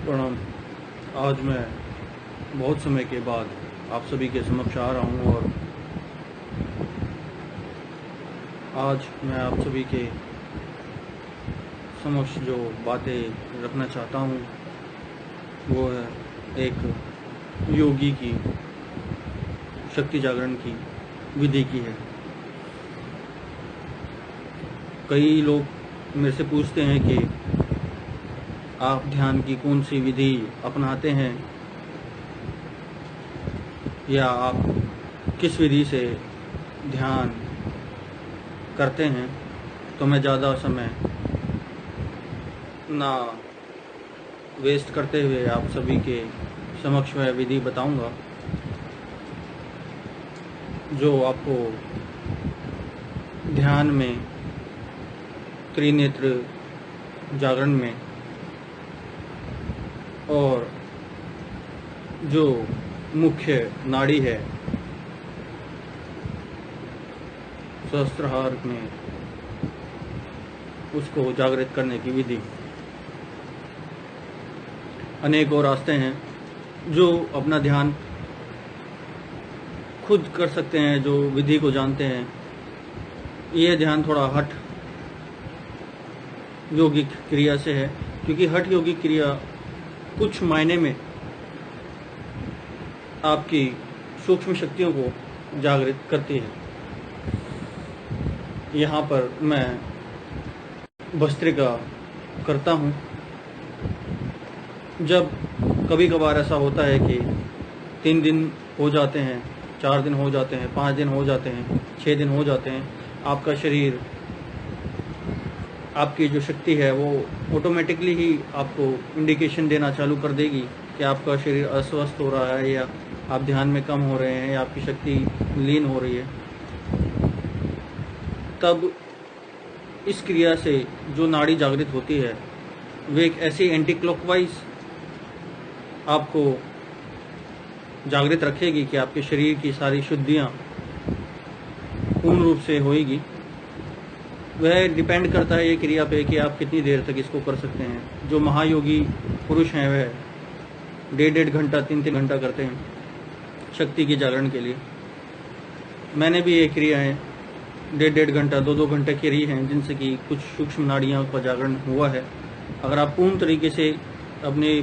प्रणाम। आज मैं बहुत समय के बाद आप सभी के समक्ष आ रहा हूँ और आज मैं आप सभी के समक्ष जो बातें रखना चाहता हूँ वो है एक योगी की शक्ति जागरण की विधि की है। कई लोग मेरे से पूछते हैं कि आप ध्यान की कौन सी विधि अपनाते हैं या आप किस विधि से ध्यान करते हैं, तो मैं ज़्यादा समय ना वेस्ट करते हुए आप सभी के समक्ष वह विधि बताऊंगा जो आपको ध्यान में त्रिनेत्र जागरण में और जो मुख्य नाड़ी है सहस्त्रहार में उसको जागृत करने की विधि। अनेक और रास्ते हैं जो अपना ध्यान खुद कर सकते हैं, जो विधि को जानते हैं। यह ध्यान थोड़ा हठ योगिक क्रिया से है, क्योंकि हठ योगिक क्रिया कुछ मायने में आपकी सूक्ष्म शक्तियों को जागृत करती है। यहाँ पर मैं भस्त्रिका करता हूँ। जब कभी कभार ऐसा होता है कि 3 दिन हो जाते हैं, 4 दिन हो जाते हैं, 5 दिन हो जाते हैं, 6 दिन हो जाते हैं, आपका शरीर, आपकी जो शक्ति है वो ऑटोमेटिकली ही आपको इंडिकेशन देना चालू कर देगी कि आपका शरीर अस्वस्थ हो रहा है या आप ध्यान में कम हो रहे हैं या आपकी शक्ति लीन हो रही है। तब इस क्रिया से जो नाड़ी जागृत होती है वे एक ऐसी एंटी क्लॉकवाइज आपको जागृत रखेगी कि आपके शरीर की सारी शुद्धियाँ पूर्ण रूप से होएगी। वह डिपेंड करता है ये क्रिया पे कि आप कितनी देर तक इसको कर सकते हैं। जो महायोगी पुरुष हैं वह 1.5 घंटा 3 घंटा करते हैं शक्ति की जागरण के लिए। मैंने भी ये क्रियाएं 1.5 घंटा 2 घंटे करी हैं, जिनसे कि कुछ सूक्ष्म नाड़ियों का जागरण हुआ है। अगर आप पूर्ण तरीके से अपने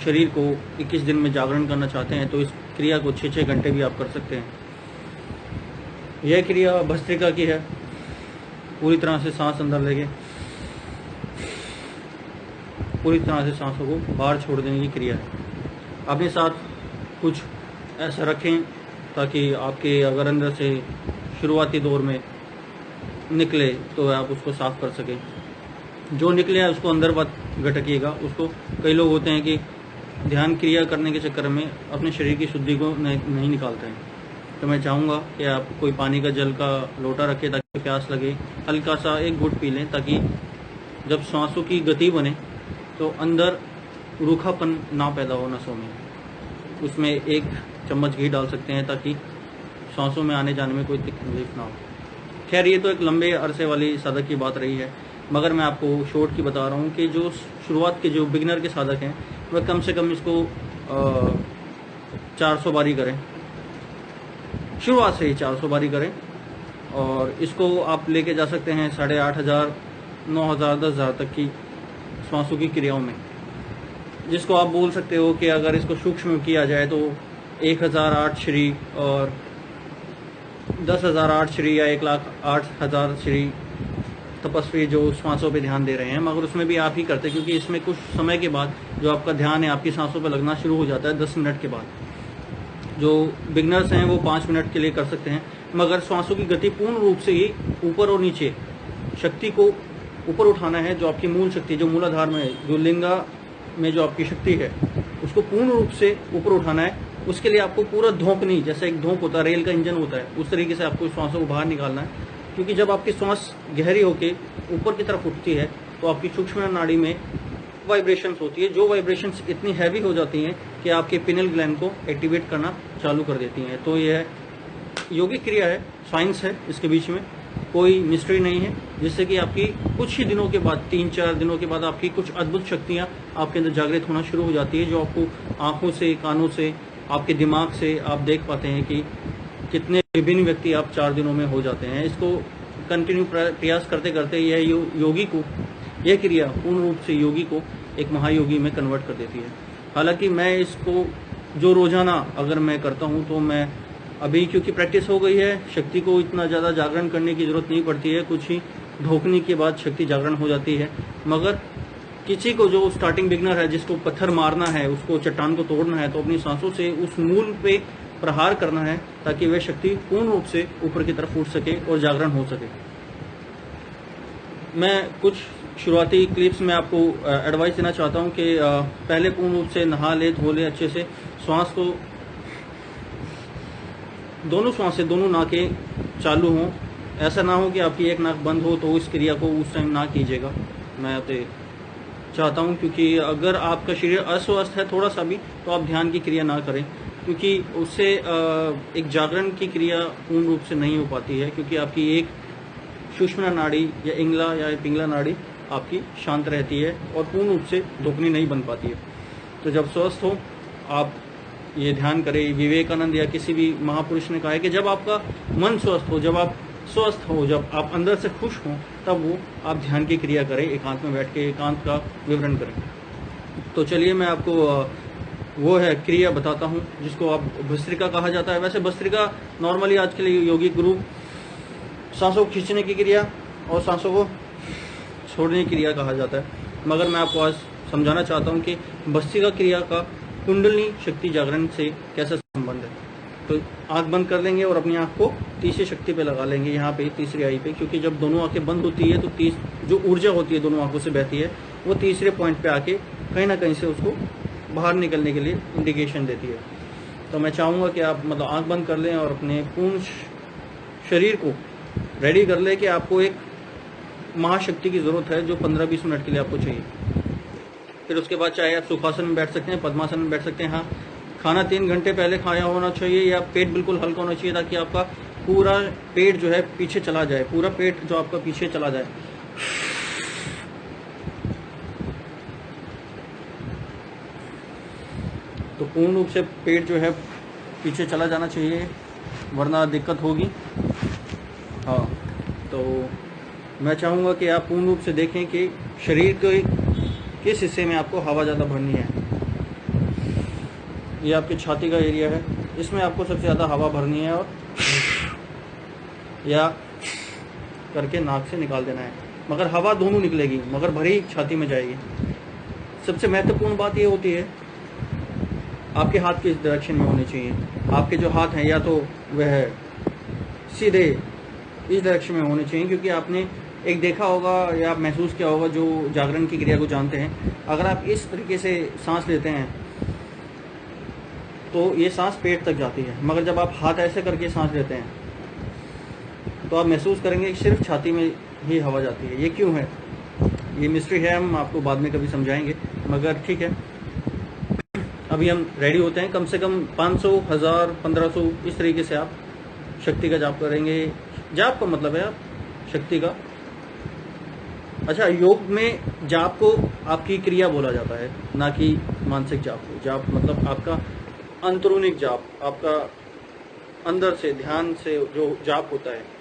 शरीर को 21 दिन में जागरण करना चाहते हैं तो इस क्रिया को 6 घंटे भी आप कर सकते हैं। यह क्रिया भस्त्रिका की है। पूरी तरह से सांस अंदर लेके पूरी तरह से सांसों को बाहर छोड़ देने की क्रिया है। अपने साथ कुछ ऐसा रखें ताकि आपके अगर अंदर से शुरुआती दौर में निकले तो आप उसको साफ कर सकें। जो निकले है उसको अंदर मत गटकिएगा उसको। कई लोग होते हैं कि ध्यान क्रिया करने के चक्कर में अपने शरीर की शुद्धि को नहीं निकालते हैं। तो मैं चाहूँगा कि आप कोई पानी का जल का लोटा रखें ताकि प्यास लगे, हल्का सा एक घूंट पी लें ताकि जब सांसों की गति बने तो अंदर रूखापन ना पैदा हो नसों में। उसमें 1 चम्मच घी डाल सकते हैं ताकि सांसों में आने जाने में कोई तकलीफ ना हो। खैर ये तो एक लंबे अरसे वाली साधक की बात रही है, मगर मैं आपको शॉर्ट की बता रहा हूँ कि जो शुरुआत के जो बिगिनर के साधक हैं वह कम से कम इसको 400 बारी करें। शुरुआत से ही 400 बारी करें और इसको आप लेके जा सकते हैं 8,500, 9,000, 10,000 तक की श्वासों की क्रियाओं में, जिसको आप बोल सकते हो कि अगर इसको सूक्ष्म किया जाए तो 1,008 श्री और 10,008 श्री या 1,08,000 श्री तपस्वी जो श्वासों पे ध्यान दे रहे हैं। मगर उसमें भी आप ही करते हैं, क्योंकि इसमें कुछ समय के बाद जो आपका ध्यान है आपकी सांसों पे लगना शुरू हो जाता है 10 मिनट के बाद। जो बिगनर्स हैं वो 5 मिनट के लिए कर सकते हैं, मगर श्वासों की गति पूर्ण रूप से ही ऊपर और नीचे शक्ति को ऊपर उठाना है। जो आपकी मूल शक्ति, जो मूलाधार में, जो लिंगा में जो आपकी शक्ति है उसको पूर्ण रूप से ऊपर उठाना है। उसके लिए आपको पूरा धोंक नहीं, जैसे एक धोंक होता है, रेल का इंजन होता है, उस तरीके से आपको श्वासों को बाहर निकालना है। क्योंकि जब आपकी श्वास गहरी होकर ऊपर की तरफ उठती है तो आपकी सूक्ष्म नाड़ी में वाइब्रेशंस होती है, जो वाइब्रेशंस इतनी हैवी हो जाती हैं कि आपके पिनल ग्लैंड को एक्टिवेट करना चालू कर देती हैं। तो यह योगिक क्रिया है, साइंस है इसके बीच में। कोई मिस्ट्री नहीं है, जिससे कि आपकी कुछ ही दिनों के बाद, 3-4 दिनों के बाद आपकी कुछ अद्भुत शक्तियाँ आपके अंदर जागृत होना शुरू हो जाती है, जो आपको आँखों से, कानों से, आपके दिमाग से आप देख पाते हैं कि कितने विभिन्न व्यक्ति आप 4 दिनों में हो जाते हैं। इसको कंटिन्यू प्रयास करते करते यह योगी को, यह क्रिया पूर्ण रूप से योगी को एक महायोगी में कन्वर्ट कर देती है। हालांकि मैं इसको जो रोजाना अगर मैं करता हूं तो मैं अभी, क्योंकि प्रैक्टिस हो गई है, शक्ति को इतना ज़्यादा जागरण करने की जरूरत नहीं पड़ती है, कुछ ही धोखने के बाद शक्ति जागरण हो जाती है। मगर किसी को जो स्टार्टिंग बिगनर है, जिसको पत्थर मारना है, उसको चट्टान को तोड़ना है, तो अपनी सांसों से उस मूल पे प्रहार करना है ताकि वह शक्ति पूर्ण रूप से ऊपर की तरफ उठ सके और जागरण हो सके। मैं कुछ शुरुआती क्लिप्स में आपको एडवाइस देना चाहता हूं कि पहले पूर्ण रूप से नहा ले, धो ले अच्छे से, श्वास को, दोनों श्वास से दोनों नाकें चालू हों। ऐसा ना हो कि आपकी एक नाक बंद हो, तो इस क्रिया को उस टाइम ना कीजिएगा, मैं आपसे चाहता हूं, क्योंकि अगर आपका शरीर अस्वस्थ है थोड़ा सा भी, तो आप ध्यान की क्रिया ना करें, क्योंकि उससे एक जागरण की क्रिया पूर्ण रूप से नहीं हो पाती है, क्योंकि आपकी एक सुषुम्ना नाड़ी या इंगला या पिंगला नाड़ी आपकी शांत रहती है और पूर्ण रूप से धोखनी नहीं बन पाती है। तो जब स्वस्थ हो, आप ये ध्यान करें। विवेकानंद या किसी भी महापुरुष ने कहा है कि जब आपका मन स्वस्थ हो, जब आप स्वस्थ हो, जब आप अंदर से खुश हों, तब वो आप ध्यान की क्रिया करें, एकांत में बैठ के एकांत का विवरण करें। तो चलिए मैं आपको वो है क्रिया बताता हूँ, जिसको आप भस्त्रिका कहा जाता है। वैसे भस्त्रिका नॉर्मली आज के लिए योगी गुरु सांसों को खींचने की क्रिया और सांसों को छोड़ने की क्रिया कहा जाता है, मगर मैं आपको आज समझाना चाहता हूँ कि भस्त्रिका क्रिया का कुंडलिनी शक्ति जागरण से कैसा संबंध है। तो आंख बंद कर लेंगे और अपनी आंख को तीसरी शक्ति पे लगा लेंगे, यहाँ पे तीसरी आई पे, क्योंकि जब दोनों आंखें बंद होती है तो जो ऊर्जा होती है दोनों आंखों से बहती है, वो तीसरे पॉइंट पे आके कहीं ना कहीं से उसको बाहर निकलने के लिए इंडिकेशन देती है। तो मैं चाहूँगा कि आप मतलब आंख बंद कर लें और अपने पूर्ण शरीर को रेडी कर लें कि आपको एक महाशक्ति की ज़रूरत है, जो 15-20 मिनट के लिए आपको चाहिए। फिर उसके बाद चाहे आप सुखासन में बैठ सकते हैं, पद्मासन में बैठ सकते हैं। हाँ, खाना 3 घंटे पहले खाया होना चाहिए, या पेट बिल्कुल हल्का होना चाहिए, ताकि आपका पूरा पेट जो है पीछे चला जाए, पूरा पेट जो आपका पीछे चला जाए। तो पूर्ण रूप से पेट जो है पीछे चला जाना चाहिए, वरना दिक्कत होगी। हाँ, तो मैं चाहूँगा कि आप पूर्ण रूप से देखें कि शरीर के किस हिस्से में आपको हवा ज़्यादा भरनी है। ये आपकी छाती का एरिया है, इसमें आपको सबसे ज़्यादा हवा भरनी है, और या करके नाक से निकाल देना है। मगर हवा दोनों निकलेगी, मगर भरी छाती में जाएगी। सबसे महत्वपूर्ण बात ये होती है, आपके हाथ किस डायरेक्शन में होने चाहिए। आपके जो हाथ हैं, या तो वह सीधे इस डायरेक्शन में होने चाहिए, क्योंकि आपने एक देखा होगा या आप महसूस किया होगा, जो जागरण की क्रिया को जानते हैं, अगर आप इस तरीके से सांस लेते हैं तो ये सांस पेट तक जाती है, मगर जब आप हाथ ऐसे करके सांस लेते हैं तो आप महसूस करेंगे कि सिर्फ छाती में ही हवा जाती है। ये क्यों है, ये मिस्ट्री है, हम आपको बाद में कभी समझाएंगे, मगर ठीक है, अभी हम रेडी होते हैं। कम से कम 500, 1000, 1500 इस तरीके से आप शक्ति का जाप करेंगे। जाप का मतलब है आप शक्ति का। अच्छा, योग में जाप को आपकी क्रिया बोला जाता है, ना कि मानसिक जाप को। जाप मतलब आपका अंतरूनिक जाप, आपका अंदर से ध्यान से जो जाप होता है।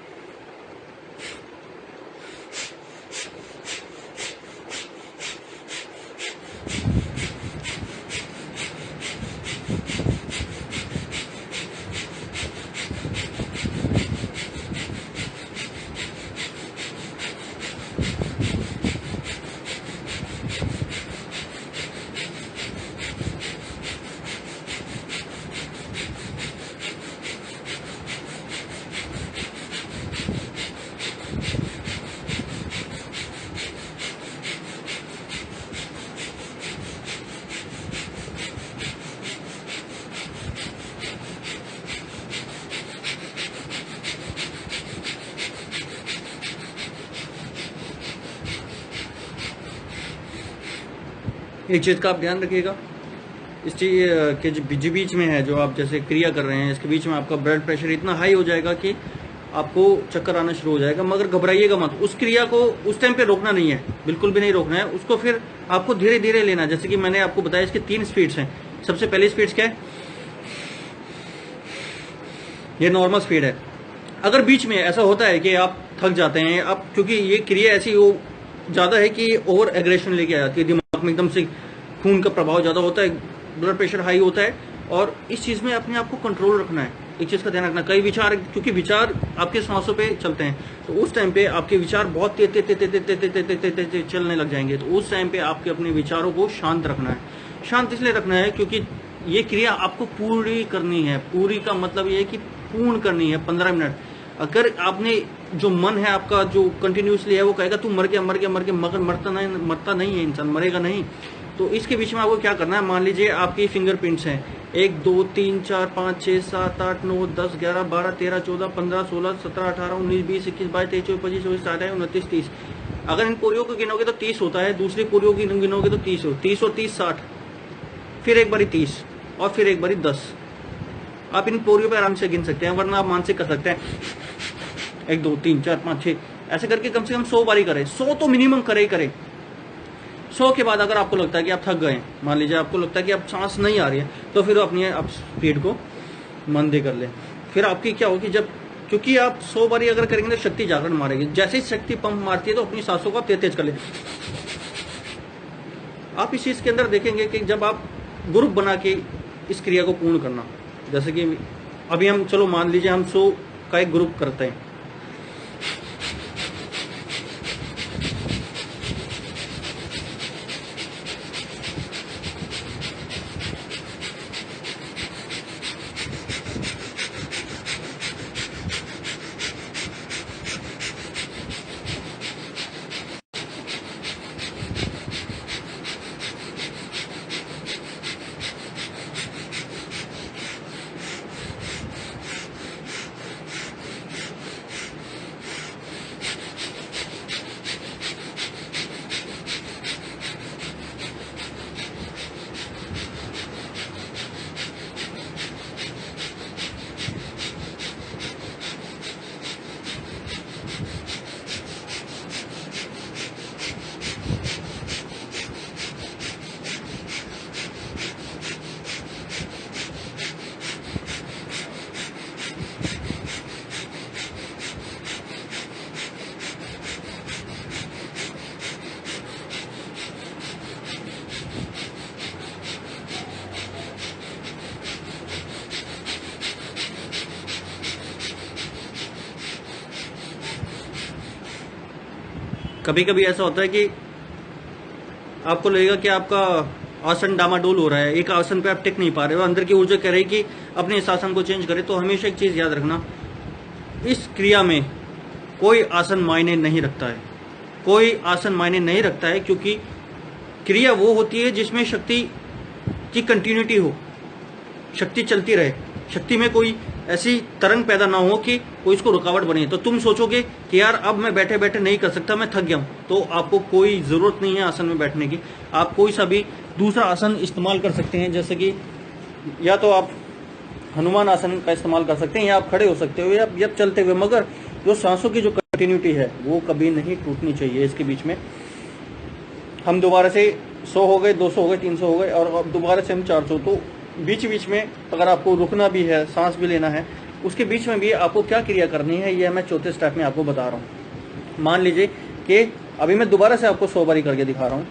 एक चीज़ का आप ध्यान रखिएगा, इस चीज़ के जो बीच में है, जो आप जैसे क्रिया कर रहे हैं, इसके बीच में आपका ब्लड प्रेशर इतना हाई हो जाएगा कि आपको चक्कर आना शुरू हो जाएगा। मगर घबराइएगा मत, उस क्रिया को उस टाइम पे रोकना नहीं है, बिल्कुल भी नहीं रोकना है उसको। फिर आपको धीरे धीरे लेना, जैसे कि मैंने आपको बताया इसके 3 स्पीड्स हैं। सबसे पहली स्पीड्स क्या है, ये नॉर्मल स्पीड है। अगर बीच में ऐसा होता है कि आप थक जाते हैं, आप क्योंकि ये क्रिया ऐसी हो ज़्यादा है कि ओवर एग्रेशन लेके आ जाती है, दिमाग में एकदम से खून का प्रभाव ज़्यादा होता है, ब्लड प्रेशर हाई होता है, और इस चीज़ में अपने आप को कंट्रोल रखना है। एक चीज़ का ध्यान रखना, कई विचार, क्योंकि विचार आपके सांसों पे चलते हैं, तो उस टाइम पे आपके विचार बहुत तेज तेज तेज तेज तेज तेज तेज तेज तेज चलने लग जाएंगे। तो उस टाइम पे आपके अपने विचारों को शांत रखना है। शांत इसलिए रखना है क्योंकि ये क्रिया आपको पूरी करनी है। पूरी का मतलब ये है कि पूर्ण करनी है 15 मिनट। अगर आपने जो मन है आपका जो कंटिन्यूसली है वो कहेगा तू मर गया मर गया मर गया, मगर मरता नहीं है इंसान, मरेगा नहीं। तो इसके बीच में आपको क्या करना है, मान लीजिए आपकी फिंगरप्रिंट्स हैं 1 2 3 4 5 6 7 8 9 10 11 12 13 14 15 16 17 18 19 20 21 22 23 24 25 26 27 29 30। अगर इन पोरियों को गिनोगे तो 30 होता है, दूसरी पोरियों को गिनोगे तो 30 हो, 30 और 30 60, फिर एक बारी 30 और फिर एक बारी 10। आप इन पोरियों पे आराम से गिन सकते हैं, वरना आप मानसिक कर सकते हैं 1 2 3 4 5 6, ऐसे करके कम से कम 100 बारी करें। 100 तो मिनिमम करे ही करे। 100 के बाद अगर आपको लगता है कि आप थक गए, मान लीजिए आपको लगता है कि अब सांस नहीं आ रही है, तो फिर अपनी आप स्पीड को मंदे कर ले। फिर आपकी क्या होगी, जब क्योंकि आप 100 बारी अगर करेंगे तो शक्ति जागरण मारेगी, जैसे ही शक्ति पंप मारती है तो अपनी सांसों को आप तेज तेज कर ले। आप इस चीज के अंदर देखेंगे कि जब आप ग्रुप बना के इस क्रिया को पूर्ण करना, जैसे कि अभी हम चलो मान लीजिए हम 100 का एक ग्रुप करते हैं, कभी कभी ऐसा होता है कि आपको लगेगा कि आपका आसन डामाडोल हो रहा है, एक आसन पे आप टिक नहीं पा रहे हो, अंदर की ऊर्जा कह रही कि अपने इस आसन को चेंज करें। तो हमेशा एक चीज याद रखना, इस क्रिया में कोई आसन मायने नहीं रखता है, कोई आसन मायने नहीं रखता है, क्योंकि क्रिया वो होती है जिसमें शक्ति की कंटिन्यूटी हो, शक्ति चलती रहे, शक्ति में कोई ऐसी तरंग पैदा ना हो कि कोई इसको रुकावट बने। तो तुम सोचोगे कि यार अब मैं बैठे बैठे नहीं कर सकता, मैं थक गया हूं, तो आपको कोई जरूरत नहीं है आसन में बैठने की। आप कोई सा भी दूसरा आसन इस्तेमाल कर सकते हैं, जैसे कि या तो आप हनुमान आसन का इस्तेमाल कर सकते हैं, या आप खड़े हो सकते हो, या चलते हुए, मगर जो सांसों की जो कंटिन्यूटी है वो कभी नहीं टूटनी चाहिए। इसके बीच में हम दोबारा से 100 हो गए, 200 हो गए, 300 हो गए, और अब दोबारा से हम 400। तो बीच बीच में अगर आपको रुकना भी है, सांस भी लेना है, उसके बीच में भी आपको क्या क्रिया करनी है, यह मैं चौथे स्टेप में आपको बता रहा हूँ। मान लीजिए कि अभी मैं दोबारा से आपको 100 बारी करके दिखा रहा हूँ।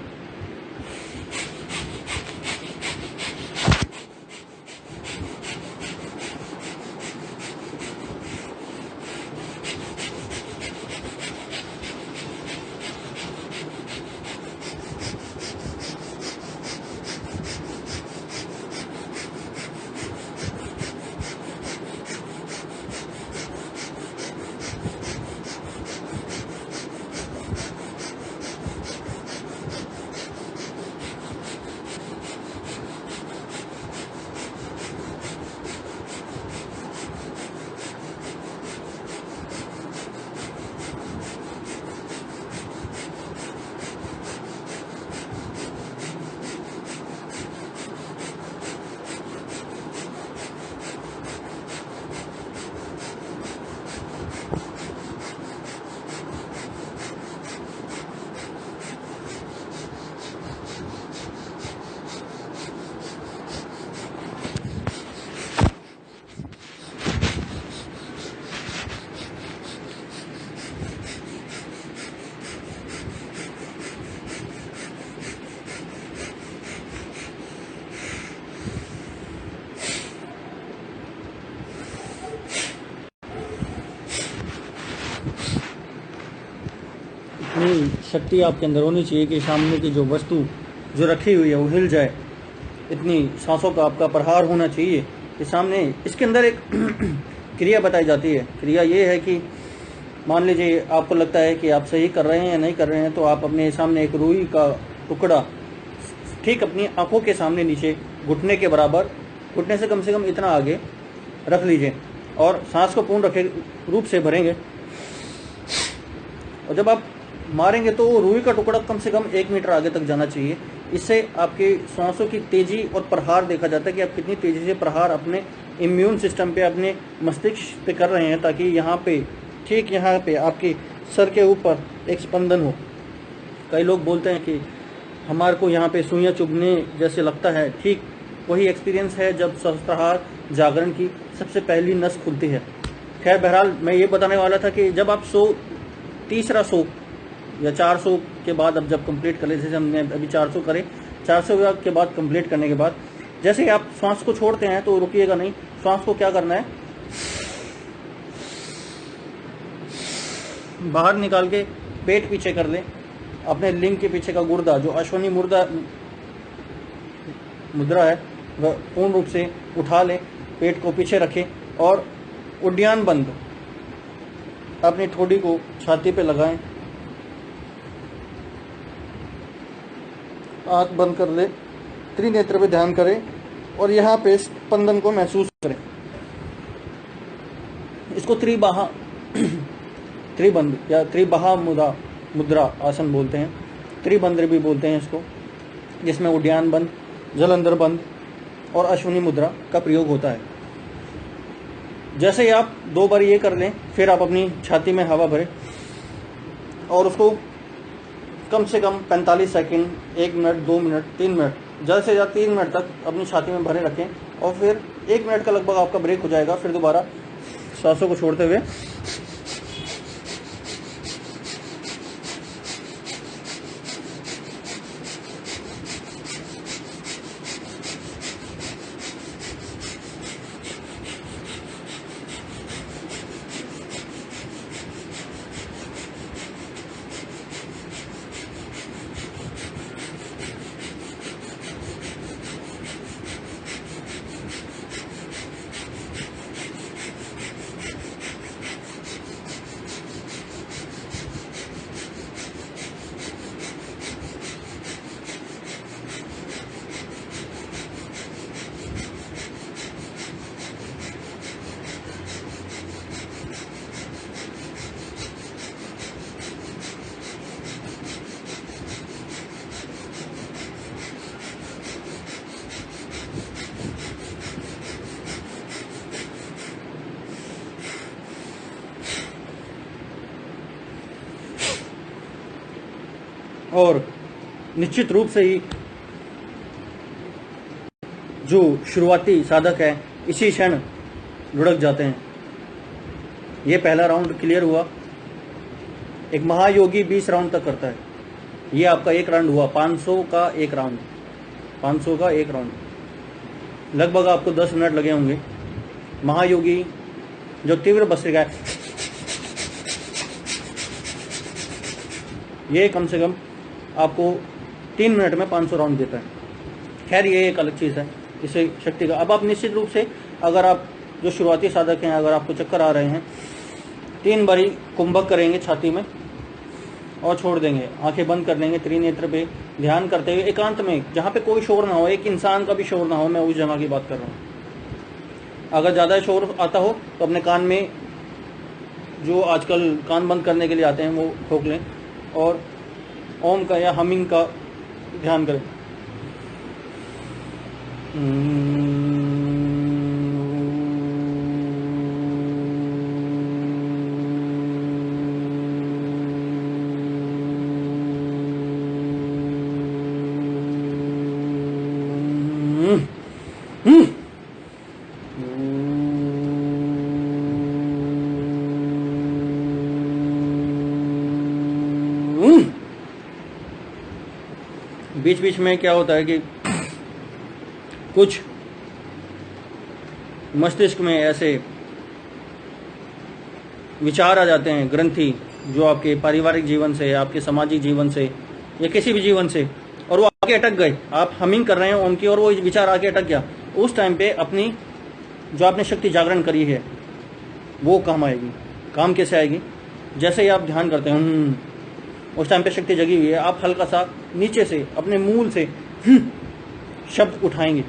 इतनी शक्ति आपके अंदर होनी चाहिए कि सामने की जो वस्तु जो रखी हुई है वो हिल जाए। इतनी सांसों का आपका प्रहार होना चाहिए कि सामने। इसके अंदर एक क्रिया बताई जाती है। क्रिया ये है कि मान लीजिए आपको लगता है कि आप सही कर रहे हैं या नहीं कर रहे हैं, तो आप अपने सामने एक रुई का टुकड़ा ठीक अपनी आंखों के सामने नीचे घुटने के बराबर, घुटने से कम इतना आगे रख लीजिए और सांस को पूर्ण रखे रूप से भरेंगे। और जब आप मारेंगे तो रुई का टुकड़ा कम से कम 1 मीटर आगे तक जाना चाहिए। इससे आपके सांसों की तेजी और प्रहार देखा जाता है कि आप कितनी तेजी से प्रहार अपने इम्यून सिस्टम पे, अपने मस्तिष्क पे कर रहे हैं, ताकि यहाँ पे, ठीक यहाँ पे आपके सर के ऊपर एक स्पंदन हो। कई लोग बोलते हैं कि हमारे को यहाँ पे सुइयाँ चुभने जैसे लगता है। ठीक वही एक्सपीरियंस है जब सहस्त्रार जागरण की सबसे पहली नस खुलती है। खैर बहरहाल मैं ये बताने वाला था कि जब आप तीसरा सो या 400 के बाद अब जब कंप्लीट कर ले, जैसे हमने अभी 400 करे, 400 के बाद कंप्लीट करने के बाद जैसे ही आप श्वास को छोड़ते हैं तो रुकिएगा नहीं। श्वास को क्या करना है, बाहर निकाल के पेट पीछे कर लें। अपने लिंग के पीछे का गुर्दा जो अश्वनी मुद्रा है वह पूर्ण रूप से उठा लें, पेट को पीछे रखें और उड्डयन बंद अपनी ठोड़ी को छाती पे लगाएं। आंख बंद कर ले, त्रिनेत्र पे ध्यान करें और यहाँ पे स्पंदन को महसूस करें। इसको त्रिबंध या त्रिबाहा मुद्रा आसन बोलते हैं, त्रिबंध भी बोलते हैं इसको, जिसमें उड्डयन बंद, जलंधर बंद और अश्विनी मुद्रा का प्रयोग होता है। जैसे ही आप 2 बार ये कर लें, फिर आप अपनी छाती में हवा भरें और उसको कम से कम 45 सेकंड, 1 मिनट, 2 मिनट, 3 मिनट, ज़्यादा से ज़्यादा 3 मिनट तक अपनी छाती में भरे रखें और फिर 1 मिनट का लगभग आपका ब्रेक हो जाएगा। फिर दोबारा सांसों को छोड़ते हुए और निश्चित रूप से ही जो शुरुआती साधक है इसी क्षण लुढ़क जाते हैं। ये पहला राउंड क्लियर हुआ। एक महायोगी 20 राउंड तक करता है। ये आपका 1 राउंड हुआ, 500 का 1 राउंड, 500 का 1 राउंड, लगभग आपको 10 मिनट लगे होंगे। महायोगी जो तीव्र भस्त्रिका है, ये कम से कम आपको 3 मिनट में 500 राउंड देता है। खैर ये एक अलग चीज़ है, इसे शक्ति का। अब आप निश्चित रूप से, अगर आप जो शुरुआती साधक हैं, अगर आपको चक्कर आ रहे हैं, 3 बारी कुंभक करेंगे छाती में और छोड़ देंगे, आंखें बंद कर लेंगे, त्रिनेत्र पे ध्यान करते हुए एकांत में, जहाँ पे कोई शोर ना हो, एक इंसान का भी शोर ना हो। मैं उस जगह की बात कर रहा हूँ। अगर ज़्यादा शोर आता हो तो अपने कान में, जो आजकल कान बंद करने के लिए आते हैं, वो ठोक लें और ओम का या हमिंग का ध्यान करें। बीच बीच में क्या होता है कि कुछ मस्तिष्क में ऐसे विचार आ जाते हैं, ग्रंथि, जो आपके पारिवारिक जीवन से, आपके सामाजिक जीवन से या किसी भी जीवन से, और वो आगे अटक गए, आप हमिंग कर रहे हैं उनकी और वो विचार आगे अटक गया, उस टाइम पे अपनी जो आपने शक्ति जागरण करी है वो काम आएगी। काम कैसे आएगी? जैसे ही आप ध्यान करते हैं उस टाइम पे शक्ति जगी हुई है, आप हल्का सा नीचे से अपने मूल से शब्द उठाएंगे।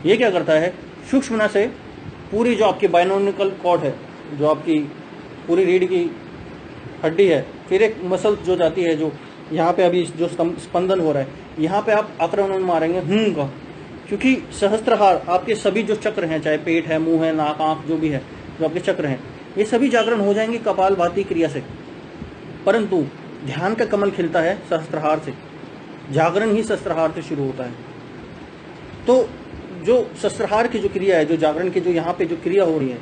ये क्या करता है? सूक्ष्मता से पूरी जो आपकी बाइनोमिकल कॉर्ड है, जो आपकी पूरी रीढ़ की हड्डी है, फिर एक मसल जो जाती है, जो यहाँ पे अभी जो स्पंदन हो रहा है, यहाँ पे आप आक्रमण मारेंगे का, क्योंकि सहस्त्रहार आपके सभी जो चक्र हैं, चाहे पेट है, मुंह है, नाक, आंख, जो भी है, जो आपके चक्र हैं, ये सभी जागरण हो जाएंगे कपालभाति क्रिया से। परंतु ध्यान का कमल खिलता है सहस्त्रहार से, जागरण ही सहस्त्रहार से शुरू होता है। तो जो सहस्त्रहार की जो क्रिया है, जो जागरण की जो यहाँ पे जो क्रिया हो रही है,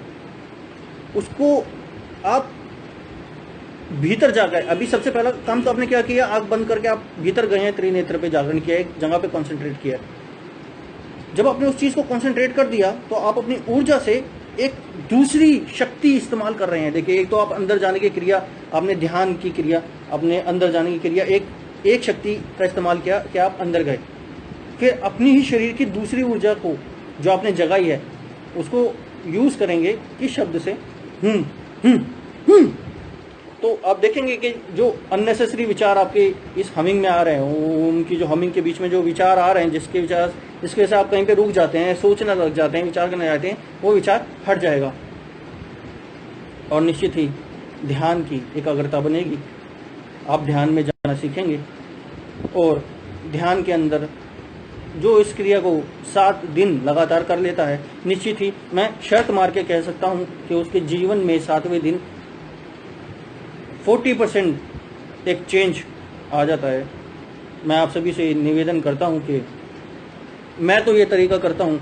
उसको आप भीतर जा गए। अभी सबसे पहला काम तो आपने क्या किया? आंख बंद करके आप भीतर गए हैं, त्रिनेत्र पे जागरण किया, एक जगह पे कंसंट्रेट किया। जब आपने उस चीज को कंसंट्रेट कर दिया तो आप अपनी ऊर्जा से एक दूसरी शक्ति इस्तेमाल कर रहे हैं। देखिए, एक तो आप अंदर जाने की क्रिया, आपने ध्यान की क्रिया, अपने अंदर जाने की क्रिया, एक शक्ति का इस्तेमाल किया कि आप अंदर गए। फिर अपनी ही शरीर की दूसरी ऊर्जा को जो आपने जगाई है उसको यूज करेंगे किस शब्द से? तो आप देखेंगे कि जो अननेसेसरी विचार आपके इस हमिंग में आ रहे हैं, उनकी जो हमिंग के बीच में जो विचार आ रहे हैं, जिसके वजह से आप कहीं पे रुक जाते हैं, सोचने लग जाते हैं, विचार करने जाते हैं, वो विचार हट जाएगा और निश्चित ही ध्यान की एकाग्रता बनेगी। आप ध्यान में जाना सीखेंगे और ध्यान के अंदर जो इस क्रिया को 7 दिन लगातार कर लेता है, निश्चित ही मैं शर्त मार के कह सकता हूं कि उसके जीवन में 7वें दिन 40% एक चेंज आ जाता है। मैं आप सभी से निवेदन करता हूं कि मैं तो ये तरीका करता हूं,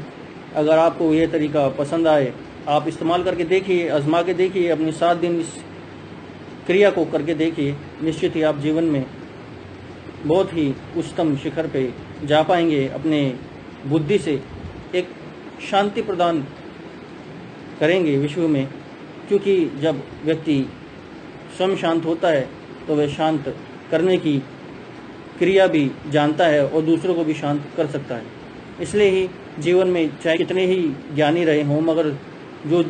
अगर आपको ये तरीका पसंद आए, आप इस्तेमाल करके देखिए, आजमा के देखिए, अपनी 7 दिन इस क्रिया को करके देखिए। निश्चित ही आप जीवन में बहुत ही उच्चतम शिखर पे जा पाएंगे। अपने बुद्धि से एक शांति प्रदान करेंगे विश्व में, क्योंकि जब व्यक्ति स्वयं शांत होता है तो वह शांत करने की क्रिया भी जानता है और दूसरों को भी शांत कर सकता है। इसलिए ही जीवन में चाहे कितने ही ज्ञानी रहे हों, मगर जो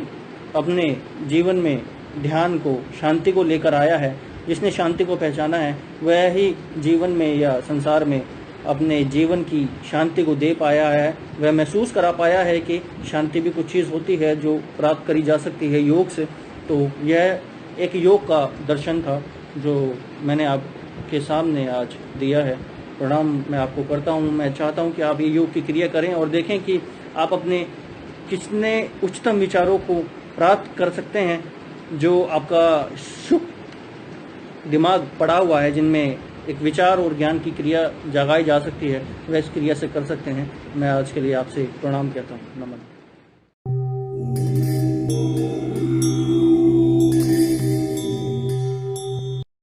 अपने जीवन में ध्यान को, शांति को लेकर आया है, जिसने शांति को पहचाना है, वह ही जीवन में या संसार में अपने जीवन की शांति को दे पाया है। वह महसूस करा पाया है कि शांति भी कुछ चीज़ होती है जो प्राप्त करी जा सकती है योग से। तो यह एक योग का दर्शन था जो मैंने आपके सामने आज दिया है। प्रणाम मैं आपको करता हूँ। मैं चाहता हूँ कि आप ये योग की क्रिया करें और देखें कि आप अपने कितने उच्चतम विचारों को प्राप्त कर सकते हैं, जो आपका शुभ दिमाग पड़ा हुआ है, जिनमें एक विचार और ज्ञान की क्रिया जगाई जा सकती है, वह इस क्रिया से कर सकते हैं। मैं आज के लिए आपसे प्रणाम कहता हूँ। नमन।